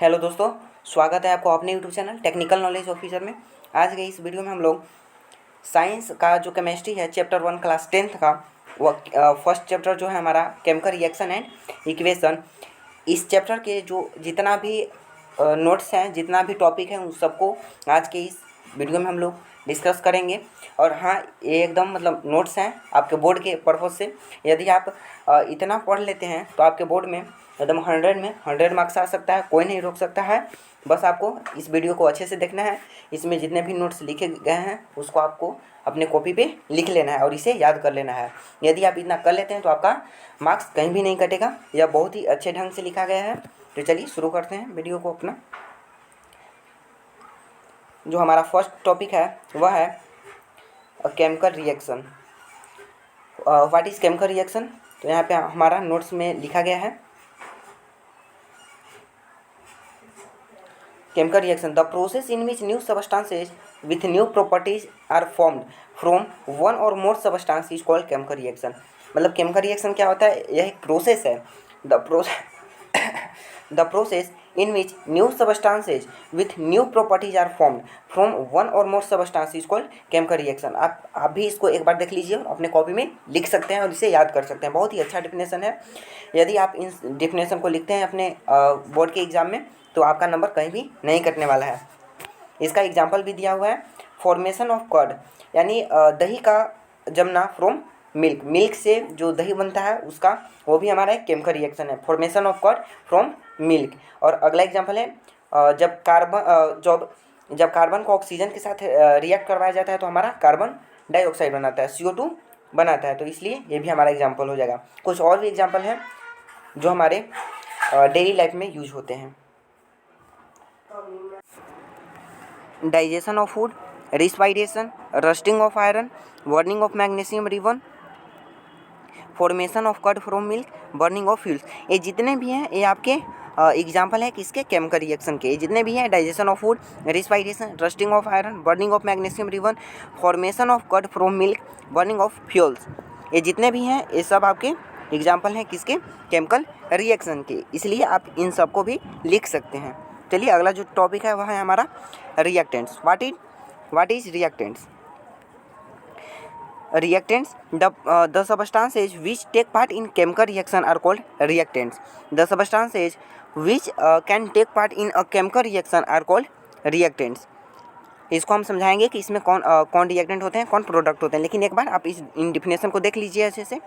Hello दोस्तों, स्वागत है आपको अपने YouTube channel technical knowledge officer में। आज के इस वीडियो में हम लोग साइंस का जो केमिस्ट्री है चैप्टर 1 क्लास 10th का वो फर्स्ट चैप्टर जो है हमारा केमिकल रिएक्शन एंड इक्वेशन, इस चैप्टर के जो जितना भी नोट्स हैं, जितना भी टॉपिक है, उन सबको आज के इस वीडियो में हम लोग डिस्कस करेंगे। और हाँ, ये एकदम मतलब नोट्स हैं आपके बोर्ड के पर्पज़ से। यदि आप इतना पढ़ लेते हैं तो आपके बोर्ड में एकदम 100 में 100 मार्क्स आ सकता है, कोई नहीं रोक सकता है। बस आपको इस वीडियो को अच्छे से देखना है। इसमें जितने भी नोट्स लिखे गए हैं उसको आपको अपने कॉपी पे लिख लेना है और इसे याद कर लेना है। यदि आप इतना कर लेते हैं तो आपका मार्क्स कहीं भी नहीं कटेगा। यह बहुत ही अच्छे ढंग से लिखा गया है। तो चलिए शुरू करते हैं वीडियो को अपना। जो हमारा फर्स्ट टॉपिक है वह है chemical reaction. What is chemical reaction? तो यहाँ पे हमारा नोट्स में लिखा गया है, chemical reaction, the process in which new substances with new properties are formed from one or more substance is called chemical reaction। मतलब chemical reaction क्या होता है? यह एक प्रोसेस है। the process in which new substances with new properties are formed from one or more substance is called chemical reaction। आप भी इसको एक बार देख लीजिए और अपने कॉपी में लिख सकते हैं और इसे याद कर सकते हैं। बहुत ही अच्छा डिफिनेशन है। यदि आप इन डिफिनेशन को लिखते हैं अपने बोर्ड के एग्ज़ाम में तो आपका नंबर कहीं भी नहीं कटने वाला है। इसका एग्जाम्पल भी दिया हुआ है, फॉर्मेशन ऑफ कर्ड, यानी दही का जमना फ्रॉम मिल्क। मिल्क से जो दही बनता है उसका वो भी हमारा एक केमिकल रिएक्शन है, formation of curd from milk. और अगला एग्जाम्पल है जब कार्बन को ऑक्सीजन के साथ रिएक्ट करवाया जाता है तो हमारा कार्बन डाइऑक्साइड बनाता है, CO2 बनाता है। तो इसलिए ये भी हमारा एग्जाम्पल हो जाएगा। कुछ और भी एग्जाम्पल हैं जो हमारे डेली लाइफ में यूज होते हैं। Digestion of food, respiration, rusting of iron, burning of magnesium ribbon, formation of curd from milk, burning of fuels. ये जितने भी हैं ये आपके एग्जाम्पल है किसके? केमिकल रिएक्शन के। ये जितने भी हैं digestion of food, respiration, rusting of iron, burning of magnesium ribbon, formation of curd from milk, burning of fuels, ये जितने भी हैं ये सब आपके एग्जाम्पल हैं किसके? केमिकल रिएक्शन के। इसलिए आप इन सबको भी लिख सकते हैं। चलिए अगला जो टॉपिक है वह है हमारा reactants. What is reactants? Reactants, the substances which take part in chemical reaction are called reactants। The substances which can take part in a chemical reaction are called reactants। इसको हम समझाएंगे कि इसमें कौन रिएक्टेंट होते हैं, कौन प्रोडक्ट होते हैं। लेकिन एक बार आप इन डिफिनेशन को देख लीजिए अच्छे से।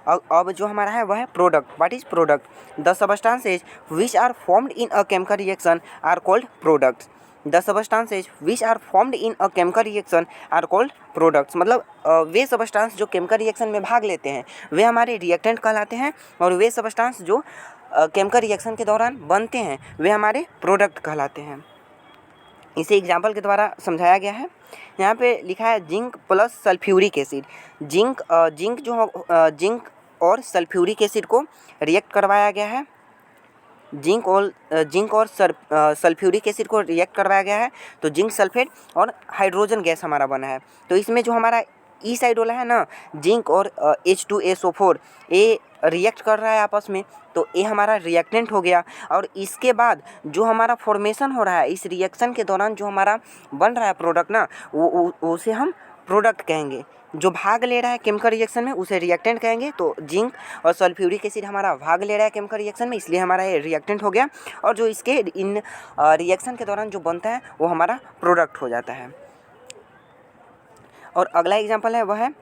अब जो हमारा है वह है product. What is product? The substances which are formed in a chemical reaction are called products. The substances which are formed in a chemical reaction are called products. मतलब वे सबस्टांस जो केमिकल रिएक्शन में भाग लेते हैं वे हमारे reactant कहलाते हैं, और वे सबस्टांस जो केमिकल रिएक्शन के दौरान बनते हैं वे हमारे प्रोडक्ट कहलाते हैं। इसे एग्जाम्पल के द्वारा समझाया गया है। यहाँ पे लिखा है zinc plus sulphuric acid. Zinc और सल्फ्यूरिक एसिड को रिएक्ट करवाया गया है। जिंक और सल्फ्यूरिक एसिड को रिएक्ट करवाया गया है तो जिंक सल्फेट और हाइड्रोजन गैस हमारा बना है। तो इसमें जो हमारा ई साइड वाला है ना, जिंक और H2SO4, ये रिएक्ट कर रहा है आपस में, तो ये हमारा रिएक्टेंट हो गया। और इसके बाद जो हमारा फॉर्मेशन हो रहा है इस रिएक्शन के दौरान जो हमारा बन रहा है प्रोडक्ट ना, उसे हम प्रोडक्ट कहेंगे। जो भाग ले रहा है केमिकल रिएक्शन में उसे रिएक्टेंट कहेंगे। तो जिंक और सल्फ्यूरिक एसिड हमारा भाग ले रहा है केमिकल रिएक्शन में, इसलिए हमारा ये रिएक्टेंट हो गया। और जो इसके इन रिएक्शन के दौरान जो बनता है वो हमारा प्रोडक्ट हो जाता है। और अगला एग्जाम्पल है वह है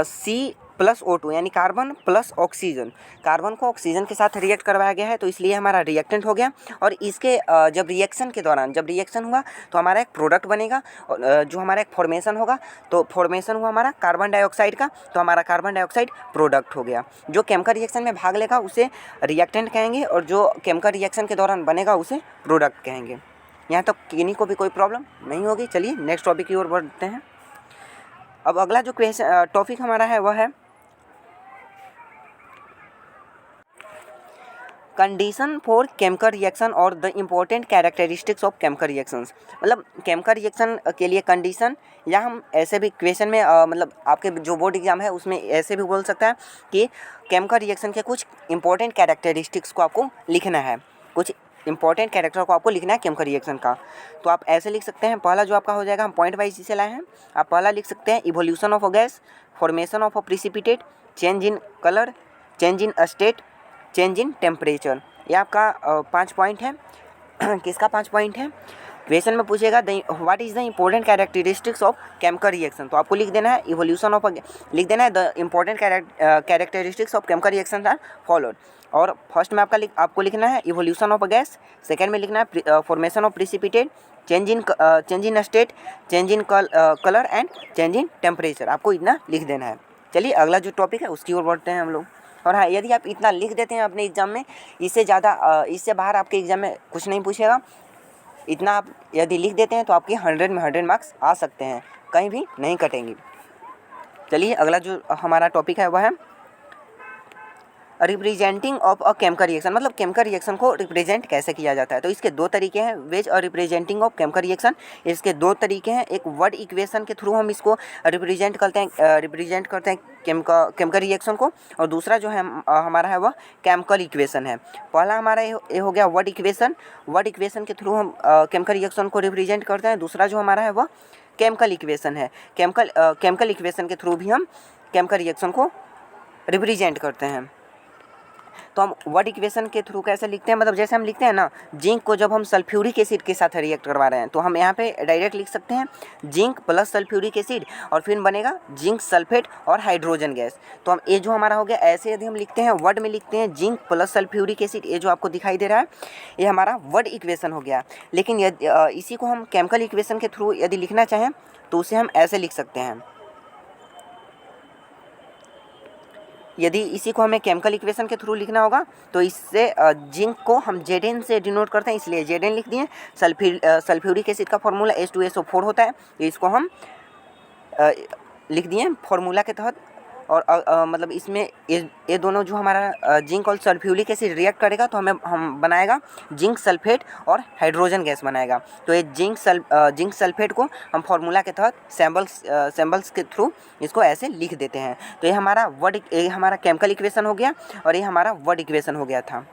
C+O2, यानी कार्बन प्लस ऑक्सीजन। कार्बन को ऑक्सीजन के साथ रिएक्ट करवाया गया है तो इसलिए हमारा रिएक्टेंट हो गया। और इसके जब रिएक्शन के दौरान जब रिएक्शन हुआ तो हमारा एक प्रोडक्ट बनेगा। और जो हमारा एक फॉर्मेशन होगा तो फॉर्मेशन हुआ हमारा कार्बन डाइऑक्साइड का, तो हमारा कार्बन डाइऑक्साइड प्रोडक्ट हो गया। जो केमिकल रिएक्शन में भाग लेगा उसे रिएक्टेंट कहेंगे, और जो केमिकल रिएक्शन के दौरान बनेगा उसे प्रोडक्ट कहेंगे। यहाँ तक किन्हीं को भी कोई प्रॉब्लम नहीं होगी। चलिए नेक्स्ट टॉपिक की ओर बढ़ते हैं। अब अगला जो टॉपिक हमारा है वह है कंडीशन फॉर केमिकल रिएक्शन और the important characteristics of chemical reactions. मतलब केमिकल रिएक्शन के लिए कंडीशन, या हम ऐसे भी क्वेश्चन में मतलब आपके जो बोर्ड एग्जाम है उसमें ऐसे भी बोल सकता है कि केमिकल रिएक्शन के कुछ इंपॉर्टेंट कैरेक्टरिस्टिक्स को आपको लिखना है। कुछ इंपॉर्टेंट कैरेक्टर को आपको लिखना है केमिकल रिएक्शन का। तो आप ऐसे लिख सकते हैं, पहला जो आपका हो जाएगा, हम पॉइंट वाइज इसे लाए हैं। आप पहला लिख सकते हैं evolution of a gas, formation of a precipitate, change in colour, change in state, change in temperature. ये आपका 5 पॉइंट है। किसका 5 पॉइंट है? क्वेश्चन में पूछेगा what is the important characteristics of chemical reaction, तो आपको लिख देना है इवोल्यूशन ऑफ, लिख देना है the important characteristics of chemical reaction are followed. और फर्स्ट में आपको लिखना है evolution of a gas, second में लिखना है formation of precipitate, change in state, change in colour and change in temperature. आपको इतना लिख देना है। चलिए अगला जो टॉपिक है उसकी ओर बढ़ते हैं हम लोग। और हाँ, यदि आप इतना लिख देते हैं अपने एग्जाम में, इससे ज़्यादा इससे बाहर आपके एग्जाम में कुछ नहीं पूछेगा। इतना आप यदि लिख देते हैं तो आपके 100 में 100 मार्क्स आ सकते हैं, कहीं भी नहीं कटेंगे। चलिए अगला जो हमारा टॉपिक है वह है representing of a chemical reaction, मतलब केमिकल रिएक्शन को रिप्रेजेंट कैसे किया जाता है। तो इसके दो तरीके हैं, वेज और रिप्रेजेंटिंग ऑफ केमिकल रिएक्शन। इसके दो तरीके हैं, एक वर्ड इक्वेशन के थ्रू हम इसको रिप्रेजेंट करते हैं केमिकल रिएक्शन को, और दूसरा जो है हमारा है वह केमिकल इक्वेशन है। पहला हमारा ये हो गया वर्ड इक्वेशन। वर्ड इक्वेशन के थ्रू हम केमिकल रिएक्शन को रिप्रेजेंट करते हैं। दूसरा जो हमारा है वह केमिकल इक्वेशन है। केमिकल इक्वेशन के थ्रू भी हम केमिकल रिएक्शन को रिप्रेजेंट करते हैं। तो हम वर्ड इक्वेशन के थ्रू कैसे लिखते हैं, मतलब जैसे हम लिखते हैं ना, जिंक को जब हम सल्फ्यूरिक एसिड के साथ रिएक्ट करवा रहे हैं तो हम यहाँ पे डायरेक्ट लिख सकते हैं जिंक प्लस सल्फ्यूरिक एसिड, और फिर बनेगा जिंक सल्फेट और हाइड्रोजन गैस। तो हम ये जो हमारा हो गया, ऐसे यदि हम लिखते हैं वर्ड में लिखते हैं जिंक प्लस सल्फ्यूरिक एसिड, ये जो आपको दिखाई दे रहा है ये हमारा वर्ड इक्वेशन हो गया। लेकिन इसी को हम केमिकल इक्वेशन के थ्रू यदि लिखना चाहें तो उसे हम ऐसे लिख सकते हैं। यदि इसी को हमें केमिकल इक्वेशन के थ्रू लिखना होगा तो इससे जिंक को हम Zn से डिनोट करते हैं, इसलिए Zn लिख दिए। सल्फ्यूरिक एसिड का फॉर्मूला H2SO4 होता है, तो इसको हम लिख दिए फॉर्मूला के तहत। और मतलब इसमें ये दोनों जो हमारा जिंक और सल्फ्यूरिक एसिड रिएक्ट करेगा तो हम बनाएगा जिंक सल्फेट और हाइड्रोजन गैस बनाएगा। तो ये जिंक सल्फेट को हम फॉर्मूला के तहत सैम्बल्स के थ्रू इसको ऐसे लिख देते हैं। तो ये हमारा केमिकल इक्वेशन हो गया और ये हमारा वर्ड इक्वेशन हो गया था।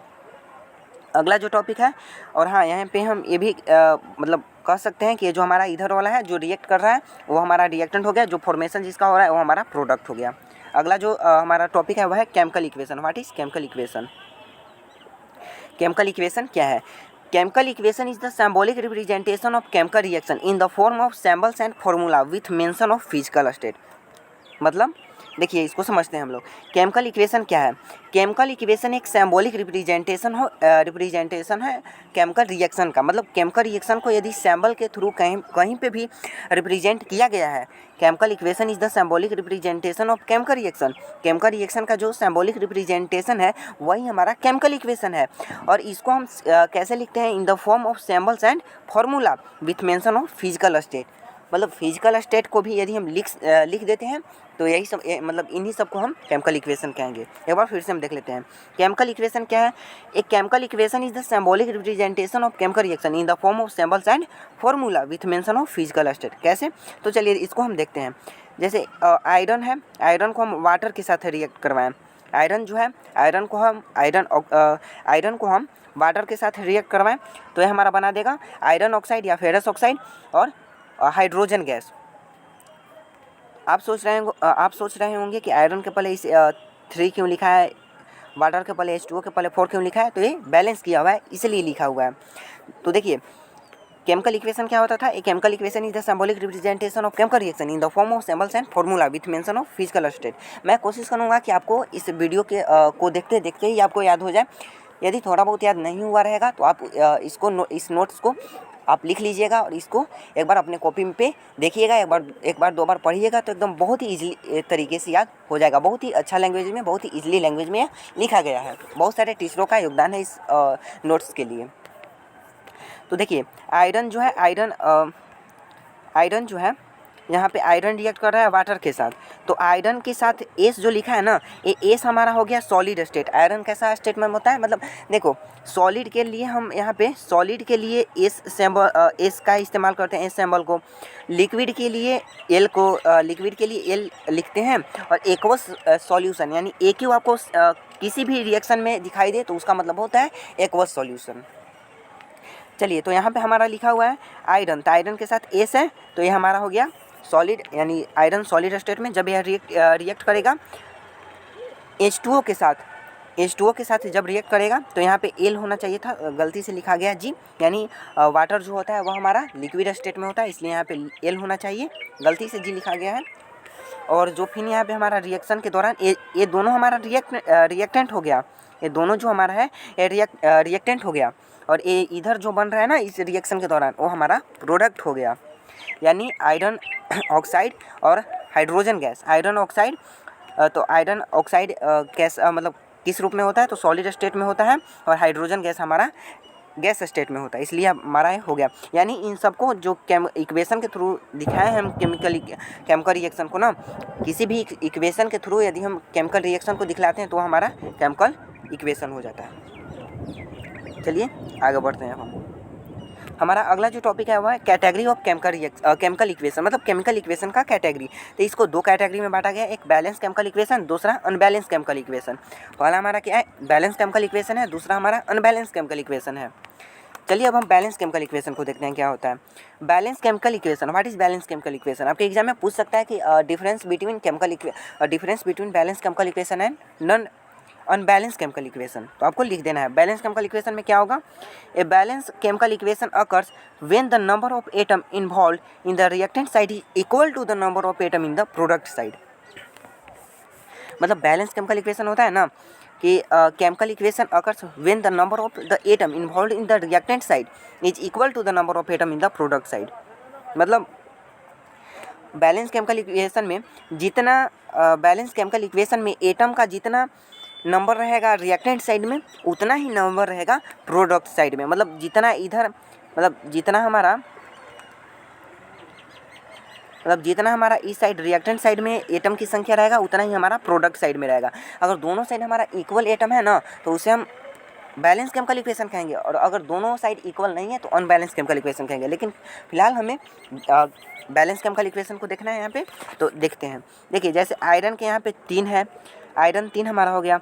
अगला जो टॉपिक है, और हाँ यहाँ पे हम ये भी मतलब कह सकते हैं कि ये जो हमारा इधर वाला है जो रिएक्ट कर रहा है वो हमारा रिएक्टेंट हो गया, जो फॉर्मेशन जिसका हो रहा है वो हमारा प्रोडक्ट हो गया। अगला जो हमारा टॉपिक है वह है chemical equation. What is chemical equation? Chemical equation क्या है? Chemical equation is the symbolic representation of chemical reaction in the form of symbols and formula with mention of physical state. मतलब देखिए इसको समझते हैं हम लोग। केमिकल इक्वेशन क्या है? केमिकल इक्वेशन एक सिंबॉलिक रिप्रेजेंटेशन है केमिकल रिएक्शन का। मतलब केमिकल रिएक्शन को यदि सिंबल के थ्रू कहीं पे भी रिप्रेजेंट किया गया है, chemical equation is the symbolic representation of chemical reaction. Chemical reaction का जो सिंबॉलिक रिप्रेजेंटेशन है वही हमारा केमिकल इक्वेशन है। और इसको हम कैसे लिखते हैं? In the form of symbols and formula with mention of physical state. मतलब फिजिकल स्टेट को भी यदि हम लिख देते हैं तो यही सब मतलब इन्हीं सब को हम केमिकल इक्वेशन कहेंगे। एक बार फिर से हम देख लेते हैं केमिकल इक्वेशन क्या है। एक chemical equation is the symbolic representation of chemical reaction in the form of symbols and formula with mention of physical state. कैसे? तो चलिए इसको हम देखते हैं। जैसे आयरन है, आयरन को हम वाटर के साथ रिएक्ट करवाएं। आयरन जो है, आयरन को हम वाटर के साथ रिएक्ट करवाएं तो ये हमारा बना देगा आयरन ऑक्साइड या फेरस ऑक्साइड और हाइड्रोजन गैस। आप सोच रहे होंगे कि आयरन के पहले 3 क्यों लिखा है, वाटर के पहले H2O के पहले 4 क्यों लिखा है? तो ये बैलेंस किया हुआ है इसलिए लिखा हुआ है। तो देखिए केमिकल इक्वेशन क्या होता था? A chemical equation is the symbolic representation of chemical reaction in the form of symbols and formula with mention of physical state. मैं कोशिश करूँगा कि आपको इस वीडियो के को देखते देखते ही आपको याद हो जाए। यदि थोड़ा बहुत याद नहीं हुआ रहेगा तो आप इस नोट्स को आप लिख लीजिएगा और इसको एक बार अपने कॉपी पे देखिएगा, एक बार 2 बार पढ़िएगा तो एकदम बहुत ही ईजिली तरीके से याद हो जाएगा। बहुत ही अच्छा लैंग्वेज में, बहुत ही ईजिली लैंग्वेज में लिखा गया है। बहुत सारे टीचरों का योगदान है इस नोट्स के लिए। तो देखिए आयरन जो है यहाँ पे आयरन रिएक्ट कर रहा है वाटर के साथ, तो आयरन के साथ एस जो लिखा है ना, ये एस हमारा हो गया सॉलिड स्टेट। आयरन कैसा स्टेट में होता है? मतलब देखो सॉलिड के लिए हम यहाँ पे सॉलिड के लिए एस का इस्तेमाल करते हैं, एस सिंबल को। लिक्विड के लिए एल लिखते हैं। और एक्वस सॉल्यूशन यानी AQ आपको किसी भी रिएक्शन में दिखाई दे तो उसका मतलब होता है एक्वस सॉल्यूशन। चलिए, तो यहाँ पे हमारा लिखा हुआ है आयरन, तो आयरन के साथ एस है, तो ये हमारा हो गया सॉलिड, यानी आयरन सॉलिड स्टेट में जब यह रिएक्ट करेगा H2O के साथ, H2O के साथ जब रिएक्ट करेगा तो यहाँ पे एल होना चाहिए था, गलती से लिखा गया जी, यानी वाटर जो होता है वह हमारा लिक्विड स्टेट में होता है, इसलिए यहाँ पे एल होना चाहिए, गलती से जी लिखा गया है। और जो फिर यहाँ पे हमारा रिएक्शन के दौरान ये दोनों हमारा रिएक्टेंट हो गया, ये दोनों जो हमारा है ये रिएक्टेंट हो गया, और ये इधर जो बन रहा है ना इस रिएक्शन के दौरान वो हमारा प्रोडक्ट हो गया, यानी आयरन ऑक्साइड और हाइड्रोजन गैस। आयरन ऑक्साइड, तो आयरन ऑक्साइड गैस मतलब किस रूप में होता है, तो सॉलिड स्टेट में होता है, और हाइड्रोजन गैस हमारा गैस स्टेट में होता है, इसलिए हमारा हो गया। यानी इन सबको जो इक्वेशन के थ्रू दिखाए हैं हम केमिकल रिएक्शन को ना, किसी भी इक्वेशन के थ्रू यदि हम केमिकल रिएक्शन को दिखलाते हैं तो हमारा केमिकल इक्वेशन हो जाता है। चलिए आगे बढ़ते हैं हम। हमारा अगला जो टॉपिक है वह है कैटेगरी ऑफ केमिकल इक्वेशन, मतलब केमिकल इक्वेशन का कैटेगरी। तो इसको दो कैटेगरी में बांटा गया, एक बैलेंस केमिकल इक्वेशन, दूसरा अनबैलेंस केमिकल इक्वेशन। पहला हमारा क्या है, बैलेंस केमिकल इक्वेशन है, दूसरा हमारा अनबैलेंस केमिकल इक्वेशन है। चलिए अब हम बैलेंस केमिकल इक्वेशन को देखते हैं क्या होता है। Balance chemical equation, what is balance chemical equation? आपके एग्जाम में पूछ सकता है कि difference between balance chemical equation and non unbalance chemical equation. तो आपको लिख देना है बैलेंस केमिकल इक्वेशन में क्या होगा। A balance chemical equation occurs when the number of atom involve in the reactant side is equal to the number of atom in the product side. मतलब balance chemical equation होता है ना कि chemical equation occurs when the number of the atom involve in the reactant side is equal to the number of atom in the product side. मतलब balance chemical equation में जितना balance chemical equation में atom का जितना number रहेगा reactant side में उतना ही number रहेगा प्रोडक्ट साइड में। मतलब जितना इधर, जितना हमारा इस साइड रिएक्टेंट साइड में एटम की संख्या रहेगा उतना ही हमारा प्रोडक्ट साइड में रहेगा। अगर दोनों साइड हमारा इक्वल एटम है ना तो उसे हम बैलेंस केमिकल इक्वेशन कहेंगे, और अगर दोनों साइड इक्वल नहीं है तो अनबैलेंस केमिकल इक्वेशन कहेंगे। लेकिन फिलहाल हमें बैलेंस केमिकल इक्वेशन को देखना है यहाँ पे, तो देखते हैं। देखिए जैसे आयरन के यहाँ पे 3 है, आयरन 3 हमारा हो गया,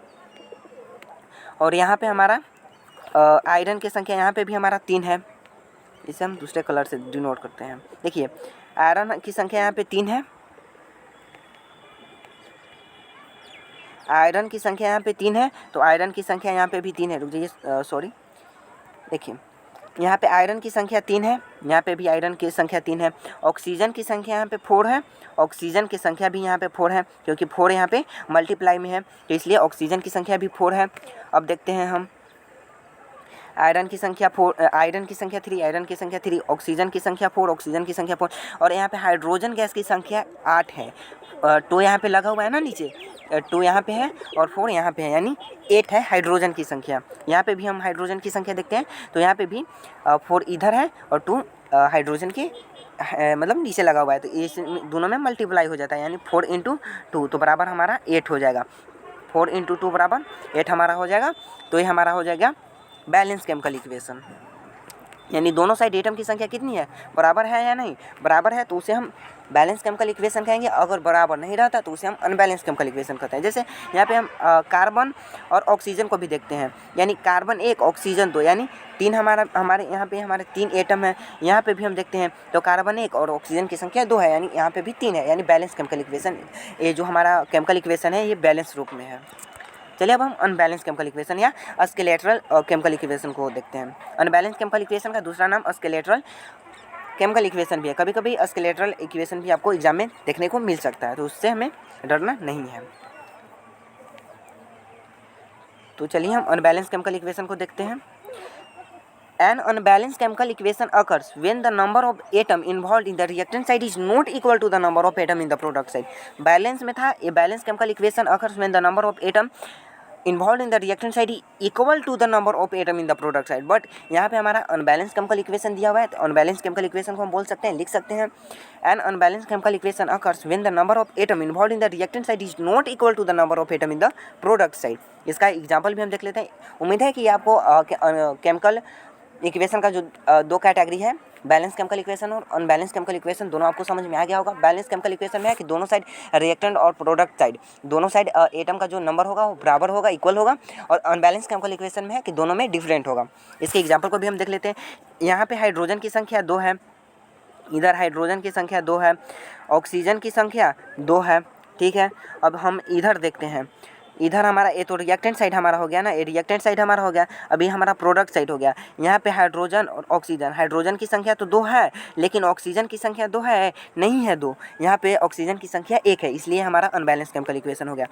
और यहाँ पे हमारा आयरन की संख्या यहाँ पे भी हमारा 3 है, इसे हम दूसरे कलर से डिनोट करते हैं। देखिए आयरन की संख्या यहाँ पे 3 है, आयरन की संख्या यहाँ पे 3 है, तो आयरन की संख्या यहाँ पे भी 3 है। रुक जाइए, सॉरी, देखिए यहाँ पे आयरन की संख्या 3 है, यहाँ पे भी आयरन की संख्या 3 है। ऑक्सीजन की संख्या यहाँ पे 4 है, ऑक्सीजन की संख्या भी यहाँ पे 4 है, क्योंकि 4 यहाँ पे मल्टीप्लाई में है तो इसलिए ऑक्सीजन की संख्या भी 4 है। अब देखते हैं हम आयरन की संख्या 4, आयरन की संख्या 3, आयरन की संख्या 3, ऑक्सीजन की संख्या 4, ऑक्सीजन की संख्या 4, और यहाँ पे हाइड्रोजन गैस की संख्या 8 है। 2 यहाँ पे लगा हुआ है ना नीचे, 2 यहाँ पे है और 4 यहाँ पे है, यानी 8 है हाइड्रोजन की संख्या। यहाँ पे भी हम हाइड्रोजन की संख्या देखते हैं, तो यहाँ पे भी 4 इधर है और 2 हाइड्रोजन की मतलब नीचे लगा हुआ है, तो इस दोनों में मल्टीप्लाई हो जाता है, यानी 4 × 2 तो बराबर हमारा 8 हो जाएगा। 4 × 2 बराबर 8 हमारा हो जाएगा, तो ये हमारा हो जाएगा बैलेंस केमिकल इक्वेशन। यानी दोनों साइड एटम की संख्या कितनी है, बराबर है या नहीं, बराबर है तो उसे हम बैलेंस केमिकल इक्वेशन कहेंगे। अगर बराबर नहीं रहता तो उसे हम अनबैलेंस केमिकल इक्वेशन कहते हैं। जैसे यहाँ पे हम कार्बन और ऑक्सीजन को भी देखते हैं, यानी कार्बन 1 ऑक्सीजन 2, यानी 3 हमारे यहाँ पे हमारे 3 एटम है। यहाँ पे भी हम देखते हैं तो कार्बन 1 और ऑक्सीजन की संख्या 2 है, यानी यहाँ पे भी 3 है, यानी बैलेंस केमिकल इक्वेशन। ये जो हमारा केमिकल इक्वेशन है ये बैलेंस रूप में है। चलिए अब हम अनबैलेंस केमिकल इक्वेशन या स्केलेटरल केमिकल इक्वेशन को देखते हैं। अनबैलेंस केमिकल इक्वेशन का दूसरा नाम स्केलेटरल केमिकल इक्वेशन भी है। कभी कभी स्केलेटरल इक्वेशन भी आपको एग्जाम में देखने को मिल सकता है, तो उससे हमें डरना नहीं है। तो चलिए हम अनबैलेंस केमिकल इक्वेशन को देखते हैं। An unbalanced chemical equation occurs when the number of atom involved in the reactant side is not equal to the number of atom in the product side. Balance में था, ये balance chemical equation occurs when the number of atom involved in the reactant side is equal to the number of atom in the product side. But यहाँ पे हमारा unbalance chemical equation दिया हुआ है, तो अनबैलेंस केमिकल इक्वेशन को हम बोल सकते हैं, लिख सकते हैं An unbalanced chemical equation occurs when the number of atom involved in the reactant side is not equal to the number of atom in the product side. इसका एग्जाम्पल भी हम देख लेते हैं। उम्मीद है कि आपको केमिकल इक्वेशन का जो 2 कैटेगरी है बैलेंस केमिकल इक्वेशन और अनबैलेंस केमिकल इक्वेशन दोनों आपको समझ में आ गया होगा। बैलेंस केमिकल इक्वेशन में है कि दोनों साइड रिएक्टेंट और प्रोडक्ट साइड दोनों साइड एटम का जो नंबर होगा वो बराबर होगा, इक्वल होगा। और अनबैलेंस केमिकल इक्वेशन में है कि दोनों में डिफरेंट होगा। इसके एग्जाम्पल को भी हम देख लेते हैं। यहाँ पे हाइड्रोजन की संख्या 2 है, इधर हाइड्रोजन की संख्या 2 है, ऑक्सीजन की संख्या 2 है, ठीक है। अब हम इधर देखते हैं, इधर हमारा ये तो रिएक्टेंट साइड हमारा हो गया ना, ये रिएक्टेंट साइड हमारा हो गया। अभी हमारा प्रोडक्ट साइड हो गया। यहाँ पे हाइड्रोजन और ऑक्सीजन, हाइड्रोजन की संख्या तो 2 है लेकिन ऑक्सीजन की संख्या 2 है नहीं है 2, यहाँ पे ऑक्सीजन की संख्या 1 है, इसलिए हमारा अनबैलेंस केमिकल इक्वेशन हो गया।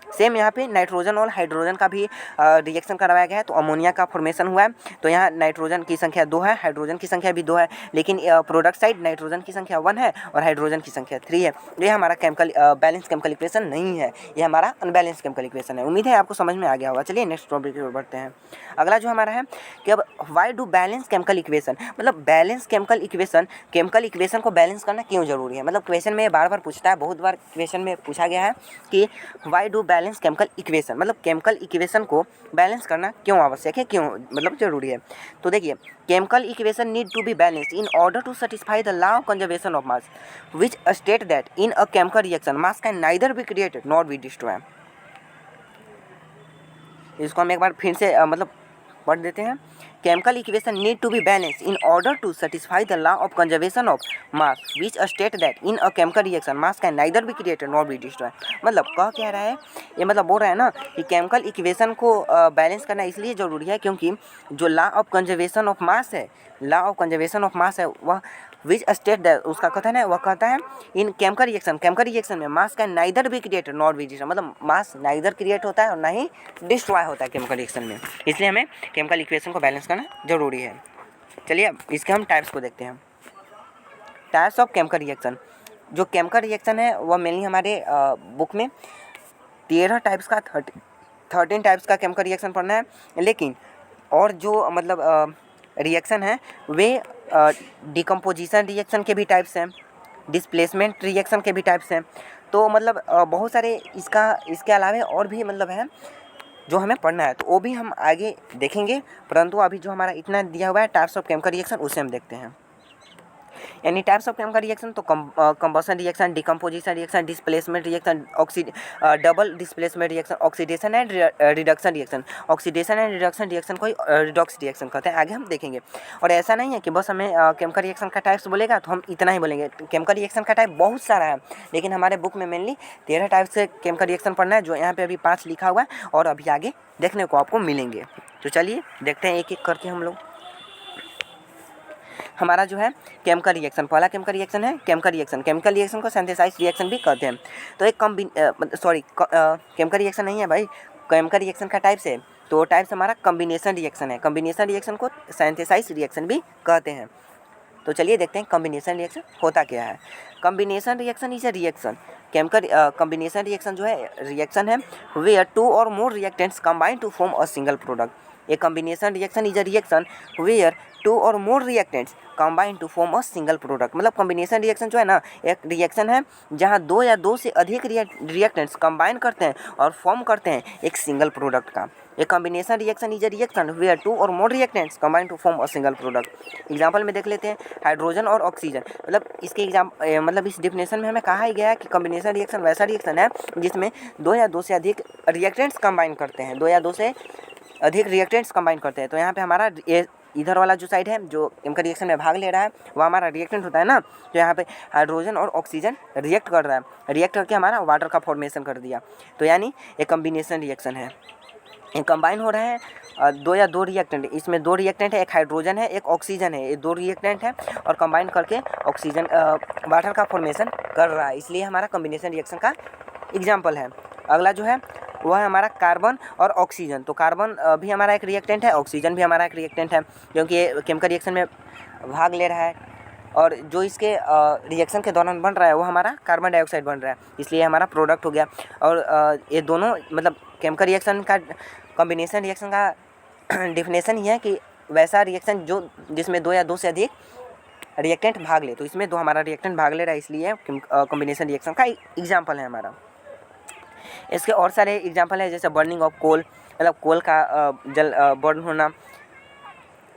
सेम यहाँ पे नाइट्रोजन और हाइड्रोजन का भी रिएक्शन करवाया गया है तो अमोनिया का फॉर्मेशन हुआ है। तो यहाँ नाइट्रोजन की संख्या 2 है, हाइड्रोजन की संख्या भी 2 है, लेकिन प्रोडक्ट साइड नाइट्रोजन की संख्या 1 है और हाइड्रोजन की संख्या 3 है। ये हमारा केमिकल बैलेंस केमिकल इक्वेशन नहीं है, ये हमारा अनबैलेंस केमिकल इक्वेशन है। उम्मीद है आपको समझ में आ गया होगा। चलिए नेक्स्ट टॉपिक की ओर बढ़ते हैं। अगला जो हमारा है कि अब why do balance chemical equation, मतलब बैलेंस केमिकल इक्वेशन को बैलेंस करना क्यों जरूरी है। मतलब क्वेश्चन में बार बार पूछता है, बहुत बार क्वेश्चन में पूछा गया है कि why do balance chemical equation, मतलब केमिकल इक्वेशन को बैलेंस करना क्यों आवश्यक है, क्यों मतलब जरूरी है। तो देखिए, chemical equation need to be balanced in order to satisfy the law of conservation of mass which state that in a chemical reaction mass can neither be created not be destroy. इसको हम एक बार फिर से मतलब पढ़ देते हैं। Chemical equation need to be balanced in order to satisfy the law of conservation of mass which state that in a chemical reaction mass can neither be created not be destroy. मतलब कह रहा है, ये मतलब बोल रहा है ना कि केमिकल इक्वेशन को बैलेंस करना इसलिए ज़रूरी है क्योंकि जो law of conservation of mass है, law of conservation of mass है, वह विच स्टेट दैट, उसका कथन है, वह कहता है इन केमिकल रिएक्शन में मास can neither be created not be destroy, मतलब मास नाइदर क्रिएट होता है और ना ही डिस्ट्रॉय होता है केमिकल रिएक्शन में, इसलिए हमें केमिकल इक्वेशन को बैलेंस करना जरूरी है। चलिए अब इसके हम टाइप्स को देखते हैं। टाइप्स ऑफ केमिकल रिएक्शन, जो केमिकल रिएक्शन है वह मेनली हमारे बुक में 13 टाइप्स का 13 टाइप्स का केमिकल रिएक्शन पढ़ना है, लेकिन और जो मतलब रिएक्शन है वे डिकम्पोजिशन रिएक्शन के भी टाइप्स हैं, डिस्प्लेसमेंट रिएक्शन के भी टाइप्स हैं। तो मतलब बहुत सारे इसके अलावा और भी मतलब है जो हमें पढ़ना है, तो वो भी हम आगे देखेंगे, परंतु अभी जो हमारा इतना दिया हुआ है टाइप्स ऑफ केमिकल रिएक्शन उसे हम देखते हैं। यानी टाइप्स ऑफ केमिकल रिएक्शन तो combustion reaction, decomposition reaction, displacement reaction, double displacement reaction, oxidation and reduction reaction. Oxidation and reduction reaction को रिडॉक्स रिएक्शन कहते हैं, आगे हम देखेंगे। और ऐसा नहीं है कि बस हमें केमिकल रिएक्शन का टाइप्स बोलेगा तो हम इतना ही बोलेंगे, केमिकल रिएक्शन का टाइप बहुत सारा है, लेकिन हमारे बुक में मेनली 13 टाइप से केमिकल रिएक्शन पढ़ना है, जो यहाँ पे अभी 5 लिखा हुआ है और अभी आगे देखने को आपको मिलेंगे। तो चलिए देखते हैं एक एक करके हम लोग। हमारा जो है केमिकल रिएक्शन, पहला केमिकल रिएक्शन है केमिकल रिएक्शन को सिंथेसाइज रिएक्शन भी कहते हैं। तो एक केमिकल रिएक्शन नहीं है भाई, केमिकल रिएक्शन का टाइप्स है, तो टाइप्स हमारा कॉम्बिनेशन रिएक्शन है। कॉम्बिनेशन रिएक्शन को सिंथेसाइज रिएक्शन भी कहते हैं। तो चलिए देखते हैं कॉम्बिनेशन रिएक्शन होता क्या है। Combination reaction is a reaction, combination reaction जो है रिएक्शन है वेयर 2 और more reactants combine to form a single product. A combination reaction is a reaction where 2 और more reactants combine to form a single product. मतलब combination reaction जो है ना, एक रिएक्शन है जहाँ 2 या 2 से अधिक रिएक्टेंट्स कंबाइन करते हैं और फॉर्म करते हैं एक सिंगल प्रोडक्ट का। A combination reaction is a reaction where 2 और more reactants combine to form a single product. Example में देख लेते हैं, हाइड्रोजन और ऑक्सीजन। मतलब इसके मतलब इस डिफिनेशन में हमें कहा ही गया है कि कॉम्बिनेशन रिएक्शन वैसा रिएक्शन है जिसमें 2 या 2 से अधिक रिएक्टेंट्स कंबाइन करते हैं, 2 या 2 से अधिक रिएक्टेंट्स कंबाइन करते हैं। तो यहाँ पे हमारा इधर वाला जो साइड है जो केमिकल रिएक्शन में भाग ले रहा है वो हमारा रिएक्टेंट होता है ना, तो यहाँ पे हाइड्रोजन और ऑक्सीजन रिएक्ट कर रहा है, रिएक्ट करके हमारा वाटर का फॉर्मेशन कर दिया। तो यानी एक कॉम्बिनेशन रिएक्शन है, कंबाइन हो रहे हैं 2 या 2 रिएक्टेंट, इसमें 2 रिएक्टेंट है, एक हाइड्रोजन है एक ऑक्सीजन है, ये 2 रिएक्टेंट है और कंबाइन करके ऑक्सीजन वाटर का फॉर्मेशन कर रहा है, इसलिए हमारा कॉम्बिनेशन रिएक्शन का एग्जाम्पल है। अगला जो है वह है हमारा कार्बन और ऑक्सीजन। तो कार्बन भी हमारा एक रिएक्टेंट है, ऑक्सीजन भी हमारा एक रिएक्टेंट है, क्योंकि ये केमिकल रिएक्शन में भाग ले रहा है और जो इसके रिएक्शन के दौरान बन रहा है वो हमारा कार्बन डाइऑक्साइड बन रहा है, इसलिए हमारा प्रोडक्ट हो गया। और ये दोनों मतलब केमिकल रिएक्शन का कॉम्बिनेशन रिएक्शन का डिफिनेशन ही है कि वैसा रिएक्शन जो जिसमें 2 या 2 से अधिक रिएक्टेंट भाग ले, तो इसमें 2 हमारा रिएक्टेंट भाग ले रहा है, इसलिए कॉम्बिनेशन रिएक्शन का एग्जाम्पल है हमारा। इसके और सारे एग्जाम्पल है, जैसे बर्निंग ऑफ कोल, मतलब कोल का जल बर्न होना,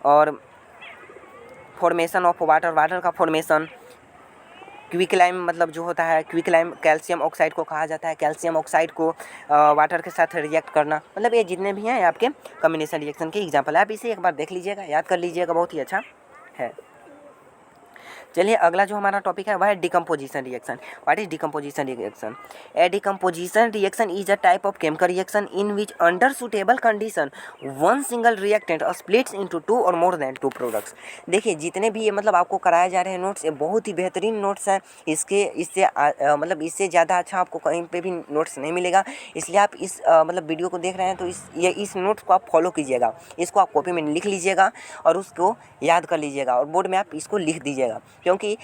और फॉर्मेशन ऑफ वाटर, वाटर का फॉर्मेशन, क्विकलाइम मतलब जो होता है क्विकलाइम कैल्शियम ऑक्साइड को कहा जाता है, कैल्शियम ऑक्साइड को वाटर के साथ रिएक्ट करना, मतलब ये जितने भी हैं आपके कॉम्बिनेशन रिएक्शन के एग्जाम्पल है। आप इसे एक बार देख लीजिएगा, याद कर लीजिएगा, बहुत ही अच्छा है। चलिए अगला जो हमारा टॉपिक है वह है decomposition reaction. What is decomposition reaction? A decomposition reaction is a type of chemical reaction in which under suitable condition one single reactant splits into two और मोर देन टू प्रोडक्ट्स। देखिए जितने भी ये मतलब आपको कराए जा रहे हैं नोट्स, ये बहुत ही बेहतरीन नोट्स हैं। इससे मतलब इससे ज़्यादा अच्छा आपको कहीं पे भी नोट्स नहीं मिलेगा। इसलिए आप इस मतलब वीडियो को देख रहे हैं तो इस नोट्स को आप फॉलो कीजिएगा, इसको आप कॉपी में लिख लीजिएगा और उसको याद कर लीजिएगा और बोर्ड में आप इसको लिख दीजिएगा, क्योंकि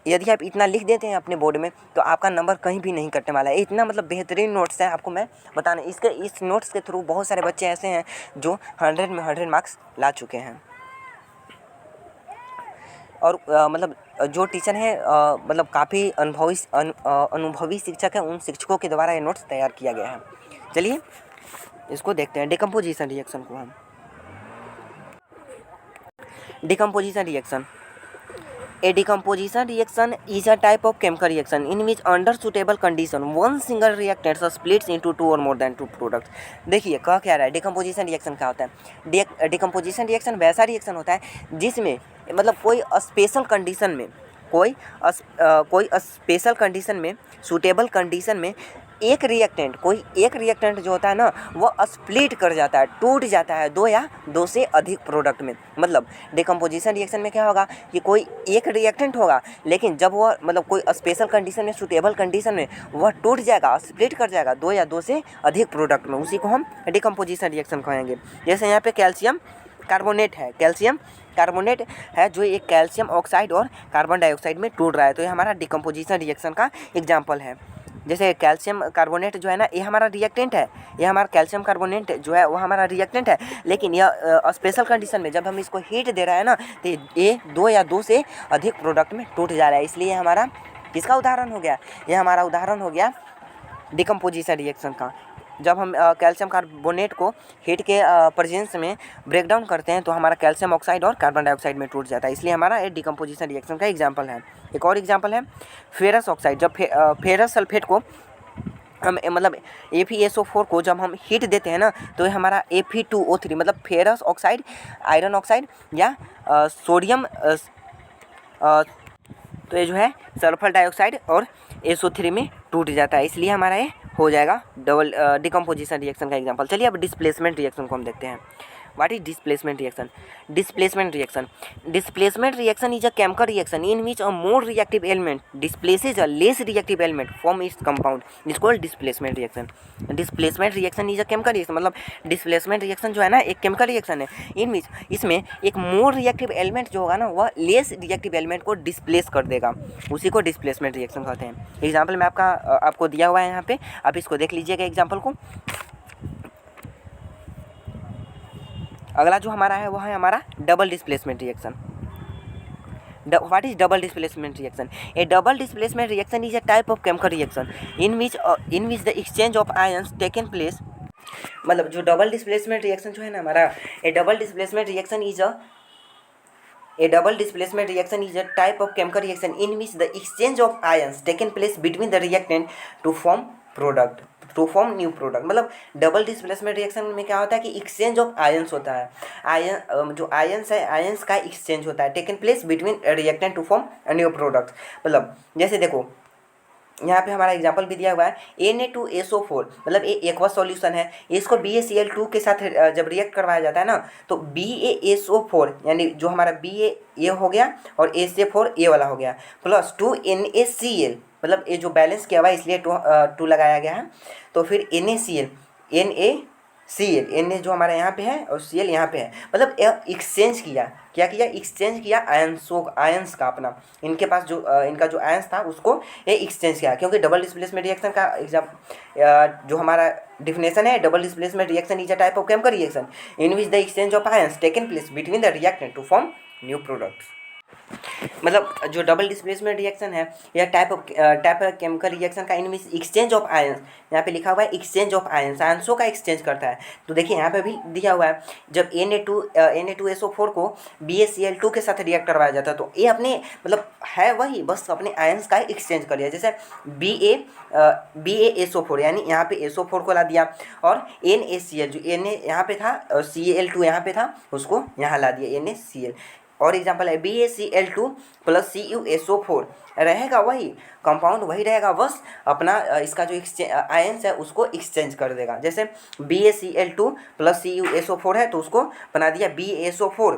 यदि आप इतना लिख देते हैं अपने बोर्ड में तो आपका नंबर कहीं भी नहीं कटने वाला है। इतना मतलब बेहतरीन नोट्स है, आपको मैं बताना। इस नोट्स के थ्रू बहुत सारे बच्चे ऐसे हैं जो 100 में 100 मार्क्स ला चुके हैं। और मतलब जो टीचर है मतलब काफ़ी अनुभवी शिक्षक हैं, उन शिक्षकों के द्वारा ये नोट्स तैयार किया गया है। चलिए इसको देखते हैं, डिकम्पोजिशन रिएक्शन को हम। Decomposition reaction, a decomposition reaction is a type of chemical reaction in which under suitable condition one single reactant splits into two or more than two products। देखिए कह क्या रहा है, डिकम्पोजिशन रिएक्शन क्या होता है? डिकम्पोजिशन रिएक्शन वैसा reaction होता है जिसमें मतलब कोई स्पेशल कंडीशन में, कोई स्पेशल कंडीशन में, सूटेबल कंडीशन में एक रिएक्टेंट जो होता है ना वो स्प्लिट कर जाता है, टूट जाता है दो या दो से अधिक प्रोडक्ट में। मतलब डिकम्पोजिशन रिएक्शन में क्या होगा कि कोई एक रिएक्टेंट होगा, लेकिन जब वह मतलब कोई स्पेशल कंडीशन में, सूटेबल कंडीशन में वह टूट जाएगा, स्प्लिट कर जाएगा दो या दो से अधिक प्रोडक्ट में, उसी को हम डिकम्पोजिशन रिएक्शन कहेंगे। जैसे यहाँ पे कैल्शियम कार्बोनेट है, कैल्शियम कार्बोनेट है जो एक कैल्शियम ऑक्साइड और कार्बन डाइऑक्साइड में टूट रहा है, तो ये हमारा डिकम्पोजिशन रिएक्शन का एग्जाम्पल है। जैसे कैल्शियम कार्बोनेट जो है ना ये हमारा रिएक्टेंट है, ये हमारा कैल्शियम कार्बोनेट जो है वो हमारा रिएक्टेंट है, लेकिन यह स्पेशल कंडीशन में जब हम इसको हीट दे रहे हैं ना तो ये दो या दो से अधिक प्रोडक्ट में टूट जा रहा है। इसलिए हमारा किसका उदाहरण हो गया? ये हमारा उदाहरण हो गया डिकम्पोजिशन रिएक्शन का। जब हम कैल्शियम कार्बोनेट को हीट के प्रेजेंस में ब्रेक डाउन करते हैं तो हमारा कैल्शियम ऑक्साइड और कार्बन डाइऑक्साइड में टूट जाता है, इसलिए हमारा ये डिकम्पोजिशन रिएक्शन का एग्जांपल है। एक और एग्जांपल है फेरस ऑक्साइड। जब फेरस सल्फेट को हम मतलब FeSO4 को जब हम हीट देते हैं ना तो ये हमारा Fe2O3 मतलब फेरस ऑक्साइड, आयरन ऑक्साइड या सोडियम तो ये जो है सल्फर डाइऑक्साइड और SO3 में टूट जाता है, इसलिए हमारा ये हो जाएगा डबल डिकम्पोजिशन रिएक्शन का एग्जांपल। चलिए अब डिस्प्लेसमेंट रिएक्शन को हम देखते हैं। What is displacement reaction? Displacement reaction is a chemical reaction in which a more reactive element displaces a less reactive element from its compound is called displacement reaction. Displacement reaction is a chemical reaction, मतलब displacement reaction जो है ना एक chemical reaction है इन विच इसमें एक मोर reactive element जो होगा ना वह लेस रिएक्टिव एलिमेंट को डिस्प्लेस कर देगा, उसी को डिस्प्लेसमेंट रिएक्शन कहते हैं। एग्जाम्पल में आपको दिया हुआ है यहाँ पे, आप इसको देख लीजिएगा एग्जाम्पल को। अगला जो हमारा है वह है हमारा double displacement reaction. What is double displacement reaction? A double displacement reaction is a type of chemical reaction in which the exchange of ions taken place। मतलब जो डबल डिस्प्लेसमेंट रिएक्शन जो है ना हमारा, a double displacement reaction is a type of chemical reaction in which the exchange of ions taken place between the reactant to form new product. मतलब double displacement reaction में क्या होता है कि एक्सचेंज ऑफ आयंस होता है, जो ions है आयंस का एक्सचेंज होता है taken place between reactant to form new product. मतलब जैसे देखो यहाँ पे हमारा एग्जांपल भी दिया हुआ है Na2SO4 मतलब ये एक्वा सॉल्यूशन है, इसको BaCl2 के साथ जब रिएक्ट करवाया जाता है ना तो BaSO4 यानी जो हमारा Ba हो गया और A4 वाला हो गया प्लस 2NaCl मतलब ये जो बैलेंस किया हुआ है इसलिए टू लगाया गया है, तो फिर Na जो हमारा यहाँ पे है और Cl यहाँ पे है, मतलब एक्सचेंज एक्सचेंज किया आयंस का अपना, इनके पास जो इनका जो आयंस था उसको ये एक्सचेंज किया। क्योंकि डबल डिस्प्लेसमेंट रिएक्शन का जो हमारा डिफिनेशन है, double displacement reaction is a type of chemical reaction in which the exchange of ions taken place between the reactant to form new products. मतलब जो डबल डिस्प्लेसमेंट रिएक्शन है या type of chemical reaction का इनमें exchange of ions, यहाँ पे लिखा हुआ है एक्सचेंज ऑफ आयंस, आयंसों का एक्सचेंज करता है। तो देखिए यहाँ पे भी दिया हुआ है, जब Na2SO4 को BaCl2 के साथ रिएक्ट करवाया जाता है तो ये अपने मतलब है वही, बस अपने आयंस का एक्सचेंज कर लिया। जैसे BaSO4 यानी यहाँ पे SO4 को ला दिया और NaCl जो Na यहाँ पे था और Cl2 यहाँ पे था, उसको यहाँ ला दिया NaCl। और एग्जाम्पल है BaCl2 प्लस CuSO4 रहेगा वही, कंपाउंड वही रहेगा, बस अपना इसका जो आयंस है उसको एक्सचेंज कर देगा। जैसे BaCl2 प्लस CuSO4 है तो उसको बना दिया BaSO4,